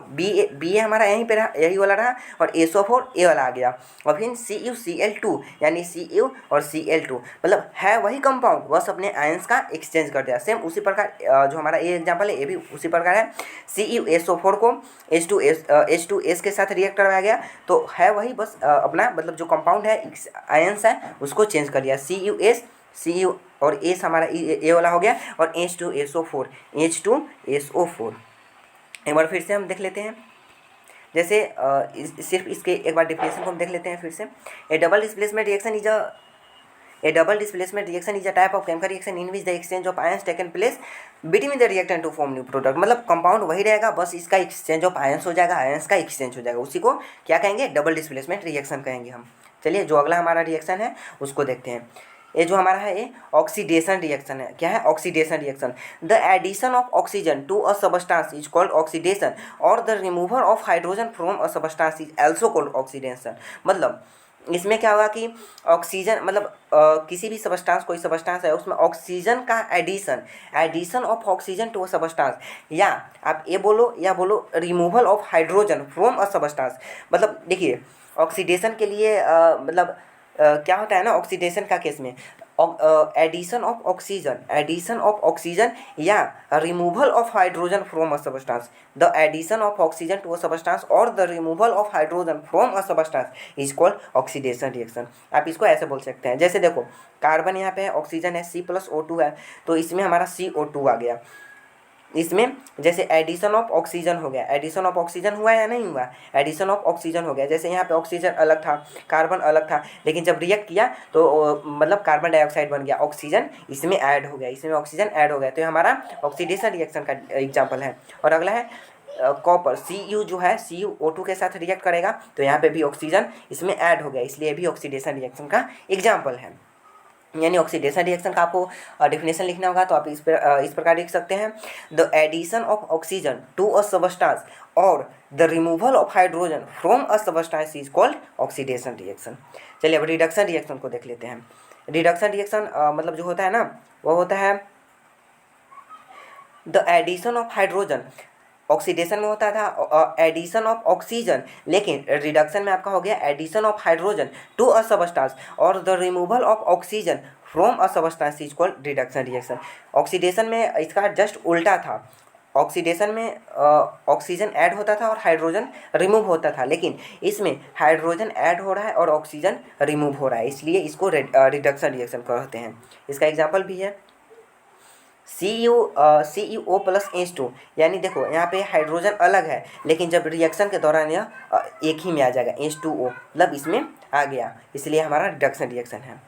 Ba हमारा यहीं पे रहा, यही वाला रहा, और SO4 ए वाला आ गया, और फिर CuCl2 यानी Cu और Cl2 मतलब है वही कंपाउंड, बस अपने आयंस का एक्सचेंज कर दिया। सेम उसी प्रकार जो हमारा ये एग्जाम्पल है ये भी उसी प्रकार है। CuSO4 को H2S के साथ रिएक्ट करवाया गया तो है वही, बस अपना मतलब जो कंपाउंड है आयंस है उसको चेंज कर लिया। Cu और एस हमारा ए वाला हो गया, और H2SO4 एक बार फिर से हम देख लेते हैं। जैसे सिर्फ इसके एक बार डिफिनेशन को हम देख लेते हैं फिर से। A double displacement reaction is a type of chemical reaction in which the exchange of ions taken place between the reactant to form new product। मतलब कंपाउंड वही रहेगा, बस इसका एक्सचेंज ऑफ आयंस हो जाएगा, आयंस का एक्सचेंज हो जाएगा, उसी को क्या कहेंगे, डबल डिस्प्लेसमेंट रिएक्शन कहेंगे हम। चलिए जो अगला हमारा रिएक्शन है उसको देखते हैं। ये जो हमारा है ये ऑक्सीडेशन रिएक्शन है। क्या है, oxidation reaction. The addition of oxygen to a substance is called oxidation और the removal of hydrogen from a substance is also called oxidation. मतलब इसमें क्या होगा कि ऑक्सीजन मतलब किसी भी सबस्टांस, कोई सबस्टांस है उसमें ऑक्सीजन का addition of oxygen to a substance, या आप ये बोलो या बोलो removal of hydrogen from a substance. मतलब देखिए ऑक्सीडेशन के लिए मतलब क्या होता है ना, ऑक्सीडेशन का केस में एडिशन ऑफ ऑक्सीजन या removal of hydrogen from a substance. The addition of oxygen to a substance और the removal of hydrogen from a substance is called oxidation reaction. आप इसको ऐसे बोल सकते हैं, जैसे देखो कार्बन यहाँ पे है, ऑक्सीजन है, C+O2 है, तो इसमें हमारा CO2 आ गया। इसमें जैसे एडिशन ऑफ ऑक्सीजन हो गया, एडिशन ऑफ ऑक्सीजन हुआ या नहीं हुआ, एडिशन ऑफ ऑक्सीजन हो गया। जैसे यहाँ पे ऑक्सीजन अलग था, कार्बन अलग था, लेकिन जब रिएक्ट किया तो मतलब कार्बन डाइऑक्साइड बन गया, ऑक्सीजन इसमें ऐड हो गया, इसमें ऑक्सीजन ऐड हो गया, तो ये हमारा ऑक्सीडेशन रिएक्शन का एग्जाम्पल है। और अगला है कॉपर, Cu जो है CuO2 के साथ रिएक्ट करेगा तो यहाँ पे भी ऑक्सीजन इसमें ऐड हो गया, इसलिए भी ऑक्सीडेशन रिएक्शन का एग्जाम्पल है। यानी ऑक्सीडेशन रिएक्शन का आपको डेफिनेशन लिखना होगा तो आप इस प्रकार लिख सकते हैं, the addition of oxygen to a substance और the removal of hydrogen from a substance is called oxidation reaction. चलिए अब रिडक्शन रिएक्शन को देख लेते हैं। रिडक्शन रिएक्शन मतलब जो होता है ना वो होता है the addition of hydrogen. Oxidation में होता था एडिशन ऑफ ऑक्सीजन, लेकिन रिडक्शन में आपका हो गया addition of hydrogen to a substance और the removal of oxygen from a substance is called reduction reaction. Oxidation में इसका जस्ट उल्टा था, ऑक्सीडेशन में ऑक्सीजन ऐड होता था और हाइड्रोजन रिमूव होता था, लेकिन इसमें हाइड्रोजन ऐड हो रहा है और ऑक्सीजन रिमूव हो रहा है, इसलिए इसको रिडक्शन रिएक्शन कहते हैं। इसका एग्जाम्पल भी है CuO प्लस H2, यानी देखो यहाँ पे हाइड्रोजन अलग है लेकिन जब रिएक्शन के दौरान यह एक ही में आ जाएगा, H2O मतलब इसमें आ गया, इसलिए हमारा रिडक्शन रिएक्शन है।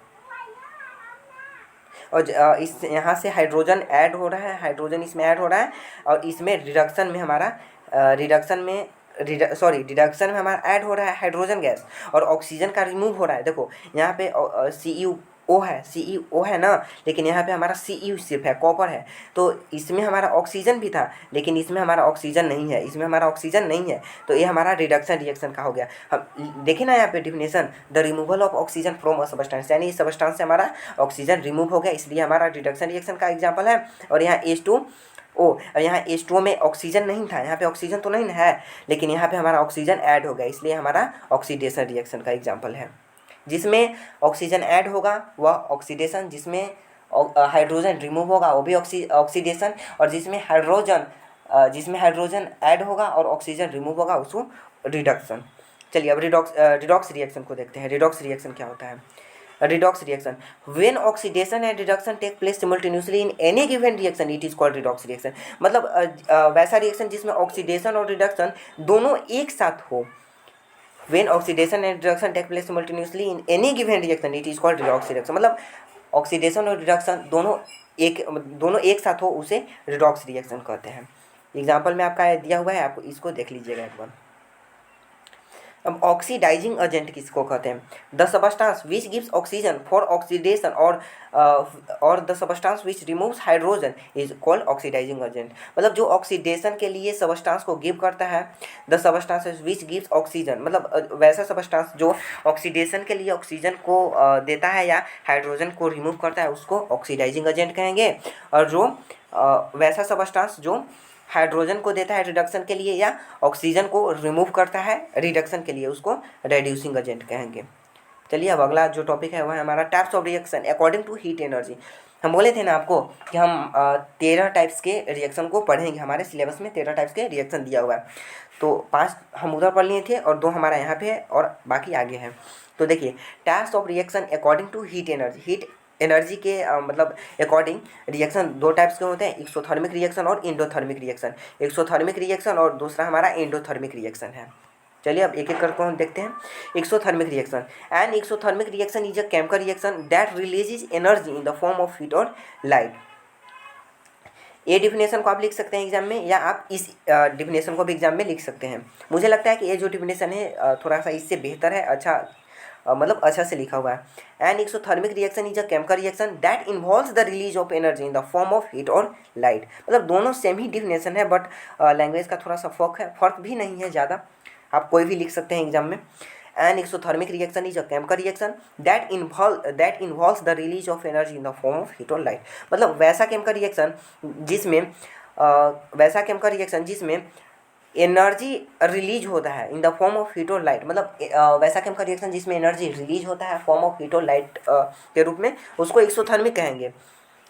और इस यहाँ से हाइड्रोजन ऐड हो रहा है, हाइड्रोजन इसमें ऐड हो रहा है और इसमें रिडक्शन में हमारा रिडक्शन में हमारा ऐड हो रहा है हाइड्रोजन गैस और ऑक्सीजन का रिमूव हो रहा है। देखो यहाँ पे CeO है ना, लेकिन यहाँ पे हमारा Cu सिर्फ है, कॉपर है, तो इसमें हमारा ऑक्सीजन भी था लेकिन इसमें हमारा ऑक्सीजन नहीं है, तो ये हमारा रिडक्शन रिएक्शन का हो गया। हम देखें ना यहाँ पे definition, the removal of oxygen from a substance, यानी इस सबस्टेंस से हमारा ऑक्सीजन रिमूव हो गया, इसलिए हमारा रिडक्शन रिएक्शन का एग्जाम्पल है। और यहाँ H2O, यहाँ H2O में ऑक्सीजन नहीं था, यहाँ पे ऑक्सीजन तो नहीं है लेकिन यहाँ पे हमारा ऑक्सीजन ऐड हो गया, इसलिए हमारा ऑक्सीडेशन रिएक्शन का एग्जाम्पल है। जिसमें ऑक्सीजन ऐड होगा वह ऑक्सीडेशन, जिसमें हाइड्रोजन रिमूव होगा वो भी ऑक्सीडेशन, और जिसमें हाइड्रोजन ऐड होगा और ऑक्सीजन रिमूव होगा उसको रिडक्शन। चलिए अब रिडॉक्स रिएक्शन को देखते हैं। रिडॉक्स रिएक्शन क्या होता है? Redox reaction, when oxidation and reduction take place simultaneously in any given reaction it is called redox reaction. मतलब वैसा रिएक्शन जिसमें ऑक्सीडेशन और रिडक्शन दोनों एक साथ हो, when oxidation and reduction take place simultaneously in any given reaction it is called redox reaction. मतलब oxidation और रिडक्शन दोनों एक साथ हो उसे रिडॉक्स रिएक्शन कहते हैं। एग्जाम्पल में आपका दिया हुआ है, आपको इसको देख लीजिएगा एक बार। अब ऑक्सीडाइजिंग एजेंट किसको कहते हैं? The substance which gives oxygen for oxidation और the substance which removes hydrogen is called oxidising agent. मतलब जो ऑक्सीडेशन के लिए सबस्टांस को गिव करता है, the substance which gives oxygen, मतलब वैसा सबस्टांस जो ऑक्सीडेशन के लिए ऑक्सीजन को देता है या हाइड्रोजन को रिमूव करता है उसको ऑक्सीडाइजिंग एजेंट कहेंगे। और जो वैसा सबस्टांस जो हाइड्रोजन को देता है रिडक्शन के लिए या ऑक्सीजन को रिमूव करता है रिडक्शन के लिए उसको रेड्यूसिंग एजेंट कहेंगे। चलिए अब अगला जो टॉपिक है वह है हमारा types of reaction according to heat energy. हम बोले थे ना आपको कि हम 13 टाइप्स के रिएक्शन को पढ़ेंगे, हमारे सिलेबस में 13 टाइप्स के रिएक्शन दिया हुआ है। तो 5 हम उधर पढ़ लिए थे और 2 हमारा यहाँ पे है और बाकी आगे है। तो देखिए types of reaction according to heat energy. Heat energy के मतलब अकॉर्डिंग रिएक्शन 2 टाइप्स के होते हैं, एक्सोथर्मिक रिएक्शन और इंडोथर्मिक रिएक्शन। एक्सोथर्मिक रिएक्शन और दूसरा हमारा एंडोथर्मिक रिएक्शन है। चलिए अब एक एक करके हम देखते हैं। Exothermic reaction, and exothermic reaction is a chemical reaction that releases energy in the form of heat और लाइट। ये डिफिनेशन को आप लिख सकते हैं एग्जाम में, या आप इस डिफिनेशन को भी एग्जाम में लिख सकते हैं। मुझे लगता है कि ये जो डिफिनेशन है थोड़ा सा इससे बेहतर है, अच्छा मतलब अच्छा से लिखा हुआ है। And exothermic reaction is a chemical reaction that involves the release of energy in the form of heat और लाइट। मतलब दोनों सेम ही डिफिनेशन है, बट लैंग्वेज का थोड़ा सा फर्क भी नहीं है ज़्यादा, आप कोई भी लिख सकते हैं एग्जाम में। And exothermic reaction is a chemical reaction that involves the release of energy in the form of heat और लाइट। मतलब वैसा केमिकल रिएक्शन जिसमें एनर्जी रिलीज होता है in the form of heat और लाइट। मतलब वैसा केमिकल रिएक्शन जिसमें एनर्जी रिलीज होता है फॉर्म ऑफ हीट और लाइट के रूप में, उसको एक्सोथर्मिक कहेंगे।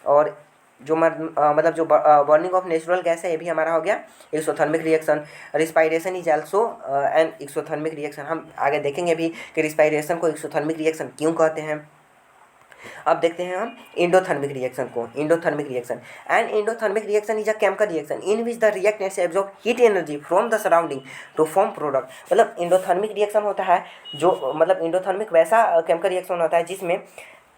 और जो मतलब जो बर्निंग ऑफ नेचुरल गैस है ये भी हमारा हो गया exothermic reaction. Respiration is also an exothermic reaction. हम आगे देखेंगे भी कि रिस्पायरेशन को एक्सोथर्मिक रिएक्शन क्यों कहते हैं। अब देखते हैं हम इंडोथर्मिक रिएक्शन को। Endothermic reaction, and endothermic reaction is a chemical reaction in which the reactants absorb heat energy from the surrounding to form product. मतलब इंडोथर्मिक रिएक्शन होता है जो मतलब इंडोथर्मिक वैसा केमिकल रिएक्शन होता है जिसमें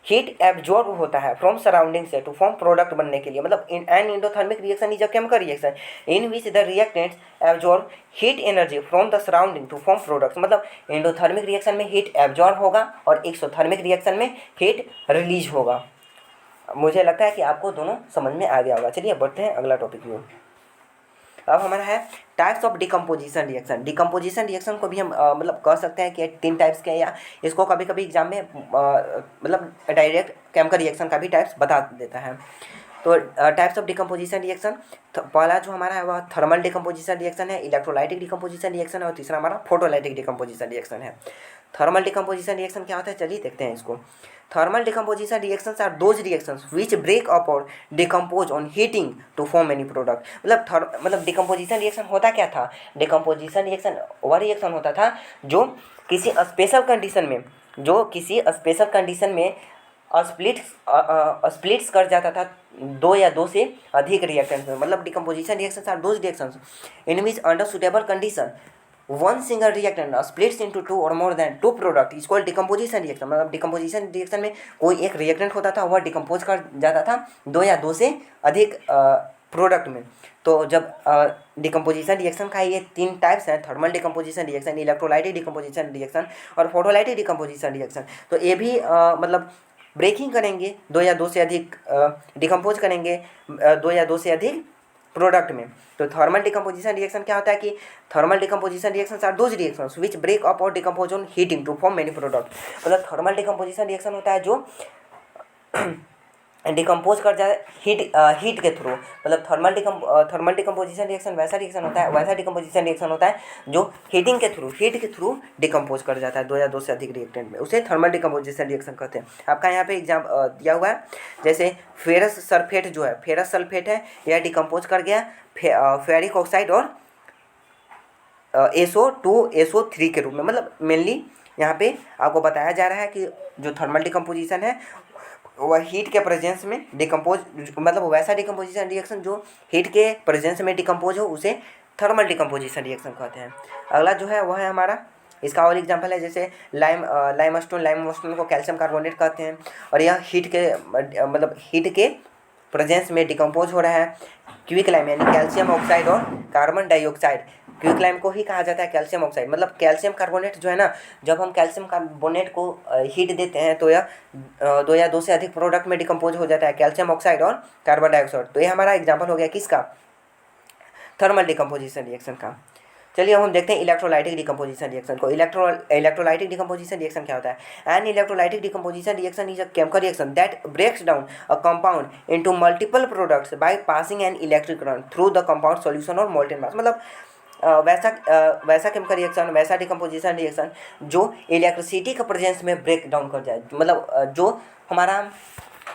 हीट एब्जॉर्ब होता है फ्रॉम सराउंडिंग से टू फॉर्म प्रोडक्ट बनने के लिए। मतलब an endothermic reaction is a chemical reaction in which the reactants absorb heat energy from the surrounding to form products. मतलब इंडोथर्मिक रिएक्शन में हीट एब्जॉर्ब होगा और एक्सोथर्मिक रिएक्शन में हीट रिलीज होगा। मुझे लगता है कि आपको दोनों समझ में आ गया होगा। चलिए बढ़ते हैं अगला टॉपिक की ओर। अब हमारा है types of decomposition reaction. Decomposition reaction को भी हम मतलब कह सकते हैं कि 3 टाइप्स के, या इसको कभी कभी एग्जाम में मतलब डायरेक्ट केमिकल रिएक्शन का भी टाइप्स बता देता है। तो टाइप्स ऑफ डिकम्पोजिशन रिएक्शन, पहला जो हमारा है वह थर्मल डिकम्पोजिशन रिएक्शन है, इलेक्ट्रोलाइटिक डिकम्पोजिशन रिएक्शन है और तीसरा हमारा फोटोलाइटिक डिकम्पोजिशन रिएक्शन है। थर्मल डिकम्पोजिशन रिएक्शन क्या होता है, चलिए देखते हैं इसको। Thermal decomposition reactions are those reactions which break up और decompose on heating to form any product. मतलब डिकम्पोजिशन रिएक्शन होता क्या था? डिकम्पोजिशन रिएक्शन वह रिएक्शन होता था जो किसी स्पेशल कंडीशन में स्प्लिट्स कर जाता था 2 या 2 से अधिक रिएक्टेंट्स में। मतलब decomposition reactions are those reactions in which under suitable condition one single reactant splits into 2 और more than 2 product is called decomposition reaction. मतलब डिकम्पोजिशन रिएक्शन में कोई एक रिएक्टेंट होता था, वह डिकम्पोज कर जाता था 2 या 2 से अधिक प्रोडक्ट में। तो जब डिकम्पोजिशन रिएक्शन का ये 3 टाइप्स हैं, thermal decomposition reaction, electrolytic decomposition reaction और फोटोलाइटिक डिकम्पोजिशन रिएक्शन, तो ये भी मतलब ब्रेकिंग करेंगे 2 या 2 से अधिक, डिकम्पोज करेंगे 2 या 2 से अधिक प्रोडक्ट में। तो थर्मल डिकम्पोजिशन रिएक्शन क्या होता है कि thermal decomposition reactions are those reactions which break up और decompose on heating to form many product. मतलब थर्मल डिकम्पोजिशन रिएक्शन होता है जो डिकम्पोज कर जाए हीट के थ्रू। मतलब थर्मल डिकम्पोजिशन रिएक्शन वैसा डिकम्पोजिशन रिएक्शन होता है जो हीट के थ्रू डिकम्पोज कर जाता है 2 या 2 से अधिक रिएक्टेंट में, उसे थर्मल डिकम्पोजिशन रिएक्शन कहते हैं। आपका यहाँ पे एग्जाम दिया हुआ है, जैसे फेरस सल्फेट है, यह डिकम्पोज कर गया फेरिक ऑक्साइड और SO2SO3 के रूप में। मतलब मेनली यहाँ पे आपको बताया जा रहा है कि जो थर्मल डिकम्पोजिशन है वह हीट के प्रेजेंस में डिकम्पोज, मतलब वैसा डिकम्पोजिशन रिएक्शन जो हीट के प्रेजेंस में डिकम्पोज हो उसे थर्मल डिकम्पोजिशन रिएक्शन कहते हैं। अगला जो है वह है हमारा इसका और एग्जांपल है जैसे लाइमस्टोन को कैल्शियम कार्बोनेट कहते हैं, और यह हीट के मतलब हीट के प्रेजेंस में डिकम्पोज हो रहा है। क्विकलाइम यानी कैल्शियम ऑक्साइड और कार्बन डाइऑक्साइड, क्विकलाइम को ही कहा जाता है कैल्शियम ऑक्साइड, मतलब कैल्शियम कार्बोनेट जो है ना, जब हम कैल्शियम कार्बोनेट को हीट देते हैं तो यह दो या दो से अधिक प्रोडक्ट में डिकम्पोज हो जाता है, कैल्शियम ऑक्साइड और कार्बन डाइऑक्साइड। तो ये हमारा एग्जाम्पल हो गया किसका, थर्मल डिकम्पोजिशन रिएक्शन का। चलिए अब हम देखते हैं इलेक्ट्रोलाइटिक डिकम्पोजिशन रिएक्शन को। इलेक्ट्रोलाइटिक डिकम्पोजिशन रिएक्शन क्या होता है? An electrolytic decomposition reaction is a chemical reaction that breaks down a compound into multiple products by passing an electric current through the compound solution और molten mass. मतलब वैसा chemical reaction, वैसा decomposition reaction जो electricity के presence में break down कर जाए, मतलब जो हमारा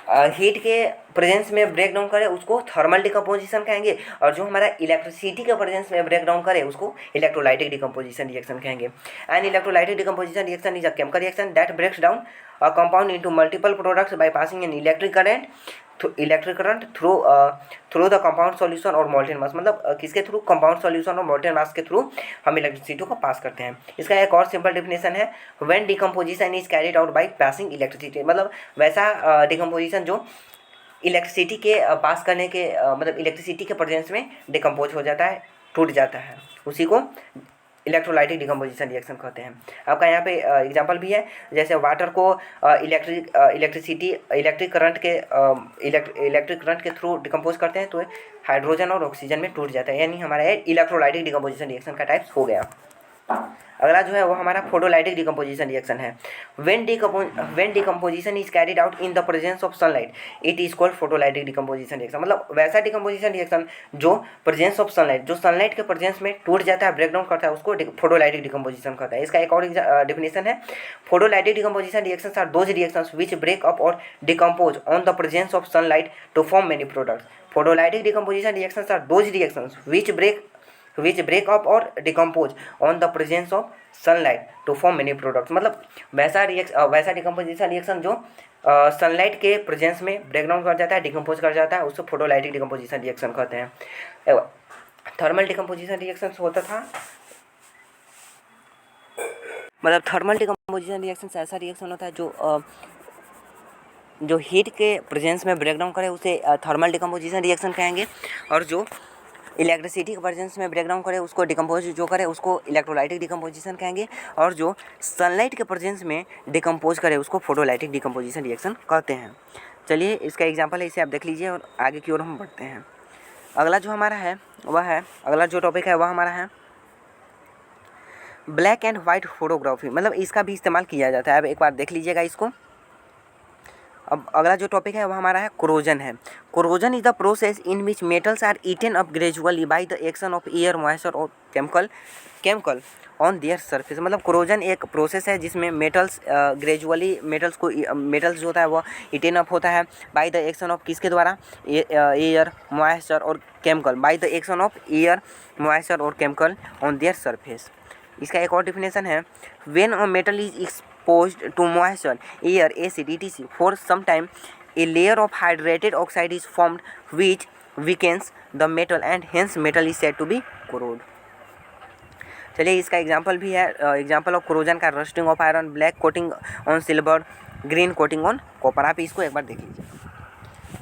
हीट के प्रेजेंस में ब्रेक डाउन करे उसको थर्मल डिकम्पोजिशन कहेंगे, और जो हमारा इलेक्ट्रिसिटी के प्रेजेंस में ब्रेक डाउन करे उसको इलेक्ट्रोलाइटिक डिकम्पोजिशन रिएक्शन कहेंगे। And electrolytic decomposition reaction is a chemical reaction that breaks down a compound into multiple products by passing an electric current through the compound solution और molten mass. मतलब किसके थ्रू, compound solution और molten mass के थ्रू हम electricity को पास करते हैं। इसका एक और सिंपल डेफिनेशन है, when decomposition is carried out by passing electricity. मतलब वैसा डिकम्पोजिशन जो इलेक्ट्रिसिटी के पास करने के मतलब इलेक्ट्रिसिटी के प्रेजेंस में डिकम्पोज हो जाता है, टूट जाता है, उसी को इलेक्ट्रोलाइटिक डिकम्पोजिशन रिएक्शन कहते हैं। आपका यहाँ पे एग्जांपल भी है, जैसे वाटर को इलेक्ट्रिक करंट के थ्रू डिकम्पोज करते हैं तो हाइड्रोजन और ऑक्सीजन में टूट जाता है, यानी हमारा इलेक्ट्रोलाइटिक डिकम्पोजिशन रिएक्शन का टाइप्स हो गया। अगला जो है वो हमारा फोटोलाइटिक डिकम्पोजिशन रिएक्शन है। When decomposition is carried out in the presence of sunlight it is called photolytic decomposition reaction. मतलब वैसा डिकम्पोजिशन रिएक्शन जो प्रेजेंस ऑफ सनलाइट, जो सनलाइट के प्रेजेंस में टूट जाता है, ब्रेकडाउन करता है, उसको फोटोलाइटिक डिकम्पोजिशन कहता है। इसका एक और डेफिनेशन है, photolytic decomposition reactions are those reactions which break up और decompose on the presence of sunlight to form many products. Photolytic decomposition reactions are those reactions which break up or decompose on the presence of sunlight to form many products। मतलब वैसा decomposition reaction जो sunlight के presence में breakdown कर जाता है, decompose कर जाता है, उसको फोटोलाइटिक डिकम्पोजिशन रिएक्शन कहते हैं। थर्मल डिकम्पोजिशन रिएक्शन होता था, मतलब थर्मल डिकम्पोजिशन रिएक्शन ऐसा रिएक्शन होता है जो हीट के प्रेजेंस में ब्रेकडाउन करे उसे थर्मल डिकम्पोजिशन रिएक्शन कहेंगे, और जो इलेक्ट्रिसिटी के प्रेजेंस में ब्रेकडाउन करे उसको डिकम्पोज जो करे उसको इलेक्ट्रोलाइटिक डिकम्पोजिशन कहेंगे, और जो सनलाइट के प्रेजेंस में डिकम्पोज करे उसको फोटोलाइटिक डिकम्पोजिशन रिएक्शन कहते हैं। चलिए इसका एग्जांपल है, इसे आप देख लीजिए और आगे की ओर हम बढ़ते हैं। अगला जो हमारा है अगला जो टॉपिक है वह हमारा है ब्लैक एंड वाइट फोटोग्राफी। मतलब इसका भी इस्तेमाल किया जाता है, अब एक बार देख लीजिएगा इसको। अब अगला जो टॉपिक है वह हमारा है कोरोजन है। Corrosion is the process in which metals are eaten up gradually by the action of air, moisture और केमिकल ऑन देयर सरफेस। मतलब कोरोजन एक प्रोसेस है जिसमें मेटल्स मेटल्स जो होता है वह ईटन अप होता है बाय द एक्शन ऑफ किसके द्वारा, एयर, मॉइस्चर और chemical, bye the action of air, moisture और केमिकल ऑन देयर सरफेस। इसका एक और डिफिनेशन है, when a metal is exposed to moisture, air, acid, etc. for some time, a layer of hydrated oxide is formed which weakens the metal and hence metal is said to be corrode। चलिए इसका example भी है, example of corrosion का rusting of iron, black coating on silver, green coating on copper. आप इसको एक बार देख लीजिए।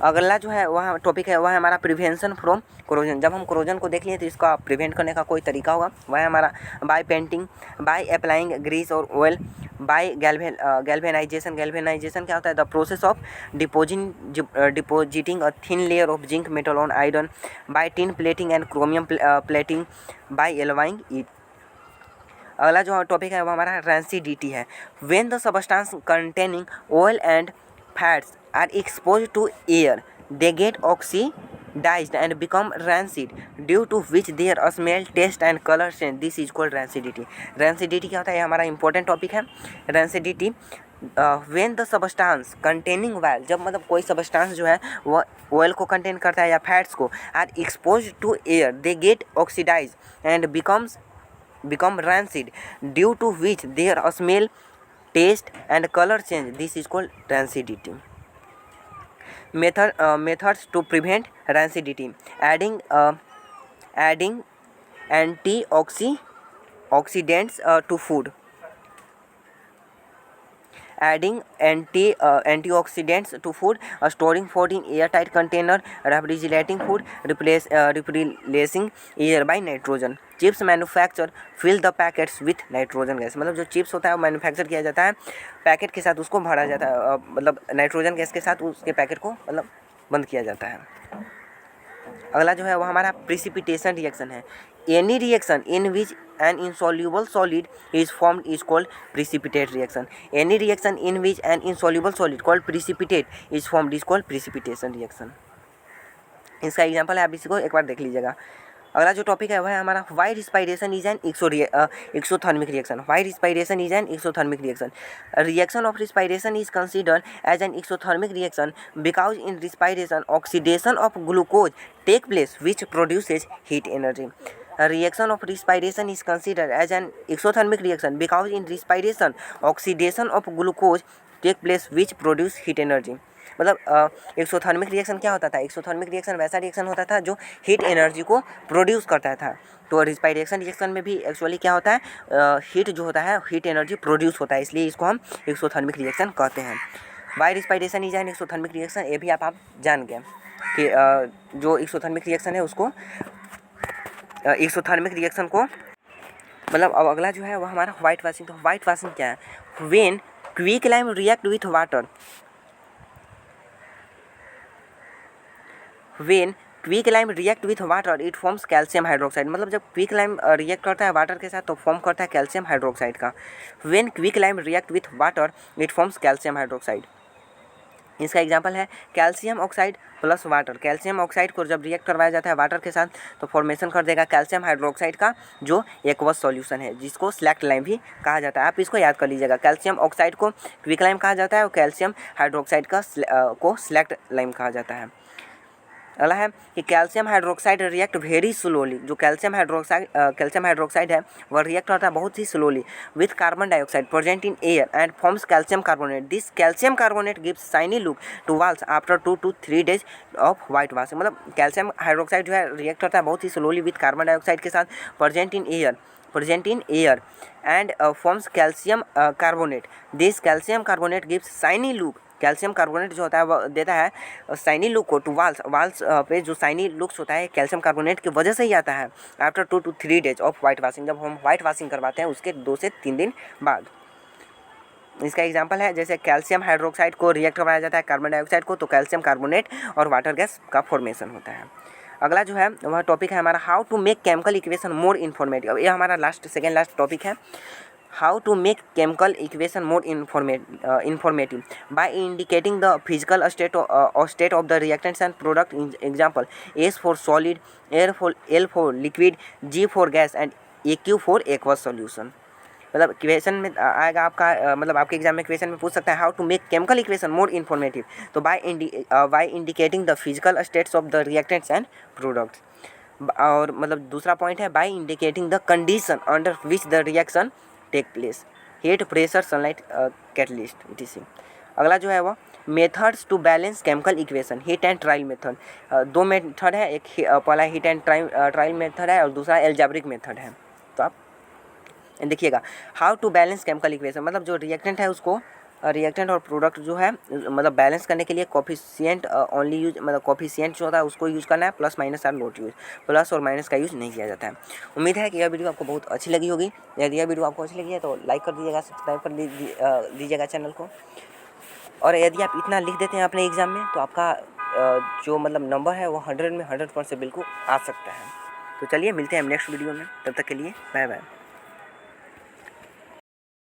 अगला जो है वह टॉपिक है वह है हमारा प्रिवेंशन फ्रॉम कोरोजन। जब हम कोरोजन को देख लिए तो इसका प्रिवेंट करने का कोई तरीका होगा, वह है हमारा by painting, by applying grease और ऑयल, बाय गैल्वेनाइजेशन। गैल्वेनाइजेशन क्या होता है, the process of depositing a thin layer of zinc metal on iron, by tin plating and chromium plating, by alloying it. अगला जो टॉपिक है वह हमारा rancidity है। When the substance containing oil and fats are exposed to air, they get oxidized and become rancid, due to which their smell, taste and color change. This is called rancidity। rancidity क्या होता है, ये हमारा important topic है। rancidity when the substance containing oil, जब मतलब कोई substance जो है वह ऑयल को कंटेन करता है या फैट्स को, are exposed to air, they get oxidized and become rancid, due to which their smell, taste and color change. This is called rancidity। Methods to prevent rancidity: adding antioxidants to food, adding antioxidants to food, storing food in airtight container, refrigerating food, replacing air by nitrogen. Chips manufacture fill the packets with nitrogen gas, मतलब जो chips होता है वो manufacture किया जाता है packet के साथ, उसको भरा जाता है मतलब नाइट्रोजन गैस के साथ उसके पैकेट को मतलब बंद किया जाता है। अगला जो है वो हमारा प्रिसिपिटेशन रिएक्शन है। Any reaction in which N insoluble solid is formed is called precipitate reaction. Any reaction in which N insoluble solid called precipitate is formed is called precipitation reaction. इसका एग्जांपल है, आप इसी को एक बार देख लीजिएगा। अगला जो टॉपिक है वह है हमारा why respiration is an exothermic reaction. Why respiration is an exothermic reaction. Reaction of respiration is considered as an exothermic reaction because in respiration oxidation of glucose take place which produces heat energy. Reaction of respiration is considered as an exothermic reaction because in respiration oxidation of glucose take place which produce heat energy। मतलब exothermic reaction क्या होता था? Exothermic reaction वैसा reaction होता था जो heat energy को produce करता था। तो रिस्पायरेशन रिएक्शन में भी एक्चुअली क्या होता है, हीट जो होता है हीट एनर्जी प्रोड्यूस होता है, इसलिए इसको हम एक्सोथर्मिक रिएक्शन कहते हैं। By respiration is an exothermic reaction, ये भी आप जान गए कि जो एक्सोथर्मिक रिएक्शन है उसको एक्सोथर्मिक रिएक्शन को मतलब। अब अगला जो है वह हमारा व्हाइट वॉशिंग। तो व्हाइट वॉशिंग क्या है? When quicklime react with water, when quicklime react with water it forms calcium hydroxide. मतलब जब क्विकलाइम रिएक्ट करता है वाटर के साथ तो फॉर्म करता है कैल्शियम हाइड्रोक्साइड का। When quicklime react with water it forms calcium hydroxide. इसका एग्जांपल है calcium oxide plus water. Calcium oxide को जब रिएक्ट करवाया जाता है वाटर के साथ तो फॉर्मेशन कर देगा कैल्शियम हाइड्रोक्साइड का, जो एक्वस सॉल्यूशन है, जिसको स्लैक्ट लाइम भी कहा जाता है। आप इसको याद कर लीजिएगा, कैल्शियम ऑक्साइड को क्विकलाइम कहा जाता है और कैल्शियम हाइड्रोक्साइड को स्लैक्ट लाइम कहा जाता है। अगला है कि calcium hydroxide react very slowly. जो कैल्शियम हाइड्रोक्साइड है वह रिएक्ट होता है बहुत ही slowly with carbon dioxide present in air and forms calcium carbonate. This calcium carbonate gives shiny look to walls after 2 to 3 days of whitewash. मतलब calcium hydroxide जो है रिएक्ट करता है बहुत ही स्लोली विथ कार्बन डाइऑक्साइड के साथ present in air and forms calcium carbonate. This calcium carbonate gives shiny look. Calcium carbonate जो होता है वह देता है शाइनी लुक को टू वाल्स पे जो शाइनी लुक्स होता है कैल्शियम कार्बोनेट की वजह से ही आता है after 2 to 3 days of white washing. जब हम वाइट वॉशिंग करवाते हैं उसके 2 से 3 दिन बाद। इसका एग्जांपल है जैसे कैल्शियम हाइड्रोक्साइड को रिएक्ट करवाया जाता है कार्बन डाइऑक्साइड को तो कैल्शियम कार्बोनेट और वाटर गैस का फॉर्मेशन होता है। अगला जो है वह टॉपिक है हमारा how to make chemical equation more informative. ये हमारा सेकेंड लास्ट टॉपिक है। How to make chemical equation more informative by indicating the physical state of the reactants and product. Example: S for solid, L for liquid, G for gas and AQ for aqueous solution। मतलब equation में आएगा आपका मतलब आपके exam में equation में पूछ सकता है how to make chemical equation more informative. तो by indicating the physical states of the reactants and products. और मतलब दूसरा पॉइंट है by indicating the condition under which the reaction take place, heat, pressure, sunlight, catalyst etc। अगला जो है वो methods to balance chemical equation, hit and trial method. 2 method है, एक पहला हिट एंड ट्रायल मेथड है और दूसरा एल्जेब्रिक मेथड है। तो आप देखिएगा how to balance chemical equation, मतलब जो रिएक्टेंट है उसको रिएक्टेंट और प्रोडक्ट जो है मतलब बैलेंस करने के लिए कोफिशिएंट ओनली यूज, मतलब कोफिशिएंट जो होता है उसको यूज़ करना है, प्लस माइनस और नोट यूज, प्लस और माइनस का यूज़ नहीं किया जाता है। उम्मीद है कि यह वीडियो आपको बहुत अच्छी लगी होगी। यदि यह वीडियो आपको अच्छी लगी है तो लाइक कर दीजिएगा, सब्सक्राइब कर दीजिएगा चैनल को। और यदि आप इतना लिख देते हैं अपने एग्ज़ाम में तो आपका जो मतलब नंबर है वो 100 में 100% बिल्कुल आ सकता है। तो चलिए मिलते हैं नेक्स्ट वीडियो में, तब तक के लिए बाय बाय।